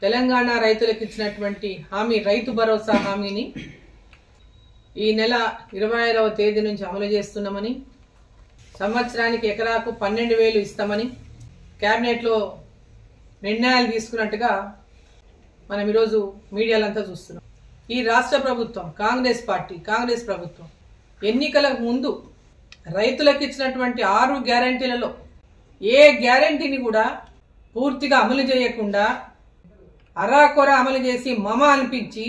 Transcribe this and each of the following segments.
తెలంగాణ రైతులకు ఇచ్చినటువంటి హామీ రైతు భరోసా హామీని ఈ నెల 26వ తేదీ నుంచి అమలు చేస్తున్నామని, సంవత్సరానికి ఎకరాకు 12,000 ఇస్తామని కేబినెట్లో నిర్ణయాలు తీసుకున్నట్టుగా మనం ఈరోజు మీడియాలంతా చూస్తున్నాం. ఈ రాష్ట్ర ప్రభుత్వం కాంగ్రెస్ ప్రభుత్వం ఎన్నికలకు ముందు రైతులకు ఇచ్చినటువంటి 6 గ్యారెంటీలలో ఏ గ్యారెంటీని కూడా పూర్తిగా అమలు చేయకుండా అరాకొర అమలు చేసి మమ అనిపించి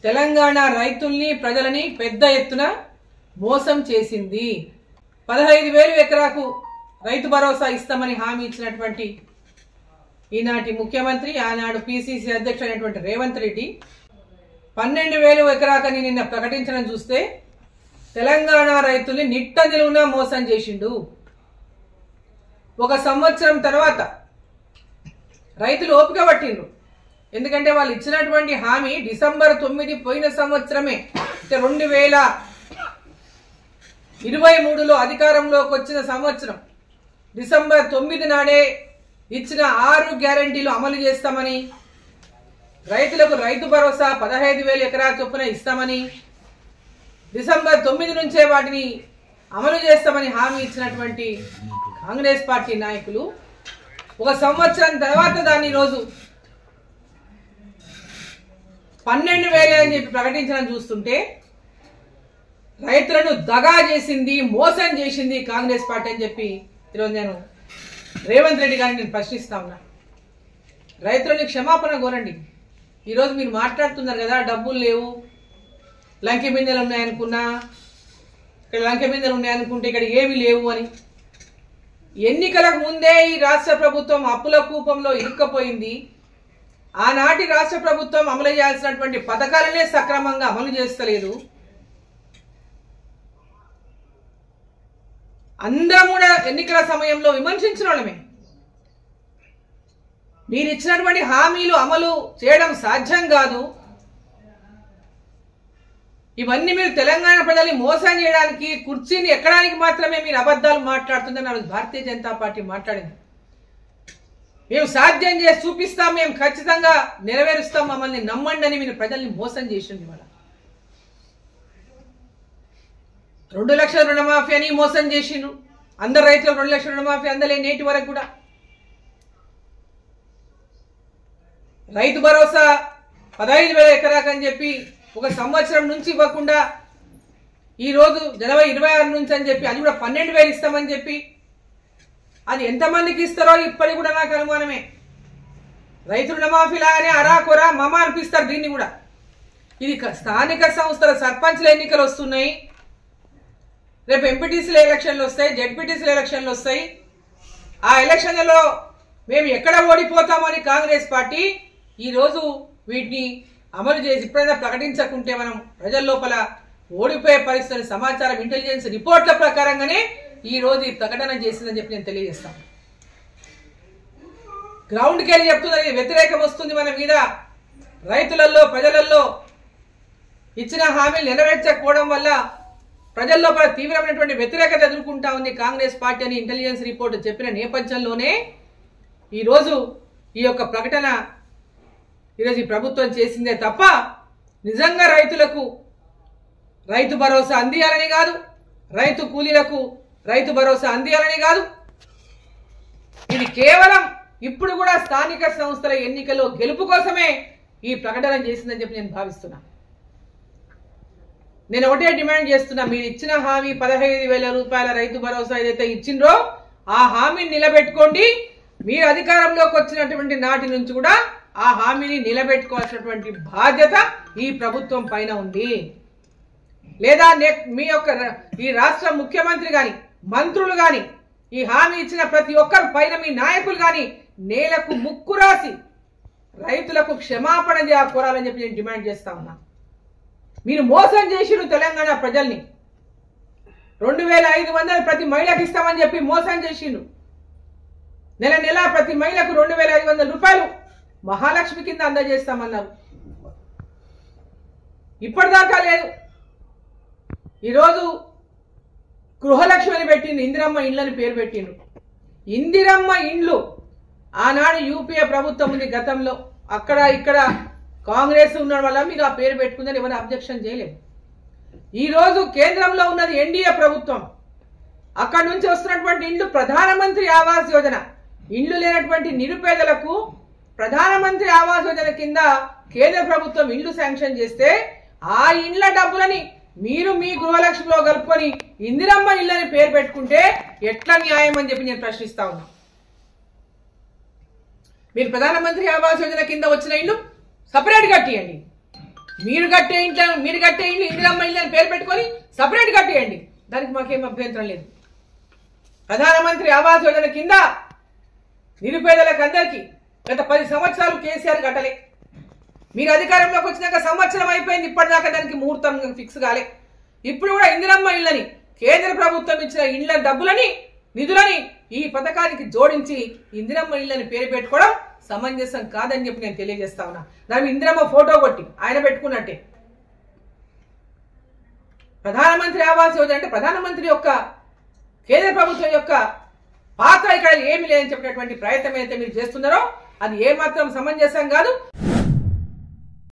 తెలంగాణ రైతుల్ని ప్రజలని పెద్ద ఎత్తున మోసం చేసింది. 15,000 ఎకరాకు రైతు భరోసా ఇస్తామని హామీ ఇచ్చినటువంటి ఈనాటి ముఖ్యమంత్రి, ఆనాడు పిసిసి అధ్యక్షుడైనటువంటి రేవంత్ రెడ్డి 12,000 ఎకరాకని నిన్న ప్రకటించడం చూస్తే తెలంగాణ రైతుల్ని నిట్ట నిలువున మోసం చేసిండు. ఒక సంవత్సరం తర్వాత రైతులు ఓపిక పట్టిండ్రు. ఎందుకంటే వాళ్ళు ఇచ్చినటువంటి హామీ డిసెంబర్ 9 పోయిన సంవత్సరమే, 2023లో అధికారంలోకి వచ్చిన సంవత్సరం డిసెంబర్ 9 నాడే ఇచ్చిన 6 గ్యారెంటీలు అమలు చేస్తామని, రైతులకు రైతు భరోసా 15,000 ఎకరాల చొప్పున ఇస్తామని, డిసెంబర్ 9 నుంచే వాటిని అమలు చేస్తామని హామీ ఇచ్చినటువంటి కాంగ్రెస్ పార్టీ నాయకులు ఒక సంవత్సరం తర్వాత దాన్ని ఈరోజు 12,000 అని చెప్పి ప్రకటించడం చూస్తుంటే రైతులను దగా చేసింది, మోసం చేసింది కాంగ్రెస్ పార్టీ అని చెప్పి ఈరోజు నేను రేవంత్ రెడ్డి గారిని నేను ప్రశ్నిస్తా ఉన్నా. రైతులని క్షమాపణ కోరండి. ఈరోజు మీరు మాట్లాడుతున్నారు కదా, డబ్బులు లేవు, లంకె బిందెలు ఉన్నాయనుకున్నా, ఇక్కడ లంకె బిందెలు ఉన్నాయనుకుంటే ఇక్కడ ఏమీ లేవు అని. ఎన్నికలకు ముందే ఈ రాష్ట్ర ప్రభుత్వం అప్పుల కూపంలో ఇరుక్కపోయింది. ఆనాటి రాష్ట్ర ప్రభుత్వం అమలు చేయాల్సినటువంటి పథకాలనే సక్రమంగా అమలు చేస్తలేదు. అందరం కూడా ఎన్నికల సమయంలో విమర్శించిన వాళ్ళమే. మీరు ఇచ్చినటువంటి హామీలు అమలు చేయడం సాధ్యం కాదు. ఇవన్నీ మీరు తెలంగాణ ప్రజల్ని మోసం చేయడానికి, కుర్చీని ఎక్కడానికి మాత్రమే మీరు అబద్ధాలు మాట్లాడుతుందని ఆ రోజు భారతీయ జనతా పార్టీ మాట్లాడింది. మేము సాధ్యం చేసి చూపిస్తాం, మేము ఖచ్చితంగా నెరవేరుస్తాం, మమ్మల్ని నమ్మండి అని మీరు ప్రజల్ని మోసం చేసింది. మన 2 లక్షల రుణమాఫీ అని మోసం చేసిండ్రు. అందరు రైతులకు 2 లక్షల రుణమాఫీ అందలే నేటి వరకు కూడా. రైతు భరోసా 15,000 ఎకరాకు అని చెప్పి ఒక సంవత్సరం నుంచి ఇవ్వకుండా ఈరోజు జనవరి 26 నుంచి అని చెప్పి అది కూడా 12,000 ఇస్తామని చెప్పి అది ఎంతమందికి ఇస్తారో ఇప్పటికి కూడా నాకు అనుమానమే. రైతు రుణమాఫీ లాగానే అరాకొర మమ అనిపిస్తారు దీన్ని కూడా. ఇది స్థానిక సంస్థల సర్పంచ్ల ఎన్నికలు వస్తున్నాయి, రేపు ఎంపీటీసీల ఎలక్షన్లు వస్తాయి, జెడ్పీటీసీల ఎలక్షన్లు వస్తాయి. ఆ ఎలక్షన్లలో మేము ఎక్కడ ఓడిపోతామని కాంగ్రెస్ పార్టీ ఈరోజు వీటిని అమలు చేసి ఇప్పుడైనా ప్రకటించకుంటే మనం ప్రజల లోపల ఓడిపోయే పరిస్థితుల సమాచారం ఇంటెలిజెన్స్ రిపోర్ట్ల ప్రకారంగానే ఈ రోజు ఈ ప్రకటన చేసిందని చెప్పి నేను తెలియజేస్తాను. గ్రౌండ్కి వెళ్ళి చెప్తున్నది వ్యతిరేకం వస్తుంది మన మీద. రైతులలో ప్రజలలో ఇచ్చిన హామీలు నెరవేర్చకపోవడం వల్ల ప్రజల లోపల తీవ్రమైనటువంటి వ్యతిరేకత ఎదుర్కొంటా ఉంది కాంగ్రెస్ పార్టీ అని ఇంటెలిజెన్స్ రిపోర్ట్ చెప్పిన నేపథ్యంలోనే ఈరోజు ఈ యొక్క ప్రకటన ఈరోజు ఈ ప్రభుత్వం చేసిందే తప్ప నిజంగా రైతులకు రైతు భరోసా అందియాలని కాదు, రైతు కూలీలకు రైతు భరోసా అందియాలని కాదు. ఇది కేవలం ఇప్పుడు కూడా స్థానిక సంస్థల ఎన్నికల్లో గెలుపు కోసమే ఈ ప్రకటన చేసిందని చెప్పి నేను భావిస్తున్నా. నేను ఒకటే డిమాండ్ చేస్తున్నా, మీరు ఇచ్చిన హామీ 15,000 రూపాయల రైతు భరోసా ఏదైతే ఇచ్చిండ్రో ఆ హామీని నిలబెట్టుకోండి. మీరు అధికారంలోకి వచ్చినటువంటి నాటి నుంచి కూడా ఆ హామీని నిలబెట్టుకోవాల్సినటువంటి బాధ్యత ఈ ప్రభుత్వం పైన ఉంది. లేదా మీ యొక్క ఈ రాష్ట్ర ముఖ్యమంత్రి గాని, మంత్రులు గాని, ఈ హామీ ఇచ్చిన ప్రతి ఒక్కరి పైన మీ నాయకులు గాని నేలకు ముక్కు రాసి రైతులకు క్షమాపణ కోరాలని చెప్పి నేను డిమాండ్ చేస్తా ఉన్నా. మీరు మోసం చేసిరు తెలంగాణ ప్రజల్ని. 2,500 ప్రతి మహిళకి ఇస్తామని చెప్పి మోసం చేసిండ్రు. నెల నెల ప్రతి మహిళకు 2,500 రూపాయలు మహాలక్ష్మి కింద అందజేస్తామన్నారు. ఇప్పటిదాకా లేదు. ఈరోజు గృహలక్ష్మి అని పెట్టింది, ఇందిరమ్మ ఇండ్లని పేరు పెట్టిండ్రు. ఇందిరమ్మ ఇండ్లు ఆనాడు యూపీఏ ప్రభుత్వం ఉంది గతంలో, అక్కడ ఇక్కడ కాంగ్రెస్ ఉన్న వల్ల మీరు ఆ పేరు పెట్టుకుందని ఎవరు అబ్జెక్షన్ చేయలేదు. ఈరోజు కేంద్రంలో ఉన్నది ఎన్డీఏ ప్రభుత్వం, అక్కడ నుంచి వస్తున్నటువంటి ఇండ్లు ప్రధానమంత్రి ఆవాస్ యోజన, ఇండ్లు లేనటువంటి నిరుపేదలకు ప్రధానమంత్రి ఆవాస్ యోజన కింద కేంద్ర ప్రభుత్వం ఇండ్లు శాంక్షన్ చేస్తే ఆ ఇండ్ల డబ్బులని మీరు మీ గృహలక్ష్మిలో కలుపుకొని ఇందిరమ్మ ఇళ్ళని పేరు పెట్టుకుంటే ఎట్లా న్యాయం అని చెప్పి నేను ప్రశ్నిస్తా ఉన్నా. మీరు ప్రధానమంత్రి ఆవాస్ యోజన కింద వచ్చిన ఇల్లు సపరేట్ కట్టియండి, మీరు కట్టే ఇల్లు ఇందిరమ్మ ఇల్లు అని పేరు పెట్టుకొని సపరేట్ కట్టియండి, దానికి మాకేం అభ్యంతరం లేదు. ప్రధానమంత్రి ఆవాస్ యోజన కింద నిరుపేదలకు అందరికీ గత 10 సంవత్సరాలు కేసీఆర్ కట్టలే. మీరు అధికారంలోకి వచ్చినాక సంవత్సరం అయిపోయింది, ఇప్పటిదాకా దానికి ముహూర్తం ఫిక్స్ కాలే. ఇప్పుడు కూడా ఇందిరమ్మ ఇళ్ళని కేంద్ర ప్రభుత్వం ఇచ్చిన ఇళ్ల డబ్బులని నిధులని ఈ పథకానికి జోడించి ఇందిరమ్మ ఇళ్ళని పేరు పెట్టుకోవడం సమంజసం కాదని చెప్పి నేను తెలియజేస్తా ఉన్నా. దాని ఇందిరమ్మ ఫోటో కొట్టి ఆయన పెట్టుకున్నట్టే. ప్రధానమంత్రి ఆవాస్ యోజన అంటే ప్రధానమంత్రి యొక్క కేంద్ర ప్రభుత్వం యొక్క పాత్ర ఇక్కడ ఏమి లేదని చెప్పినటువంటి ప్రయత్నం అయితే మీరు చేస్తున్నారో అది ఏమాత్రం సమంజసం కాదు.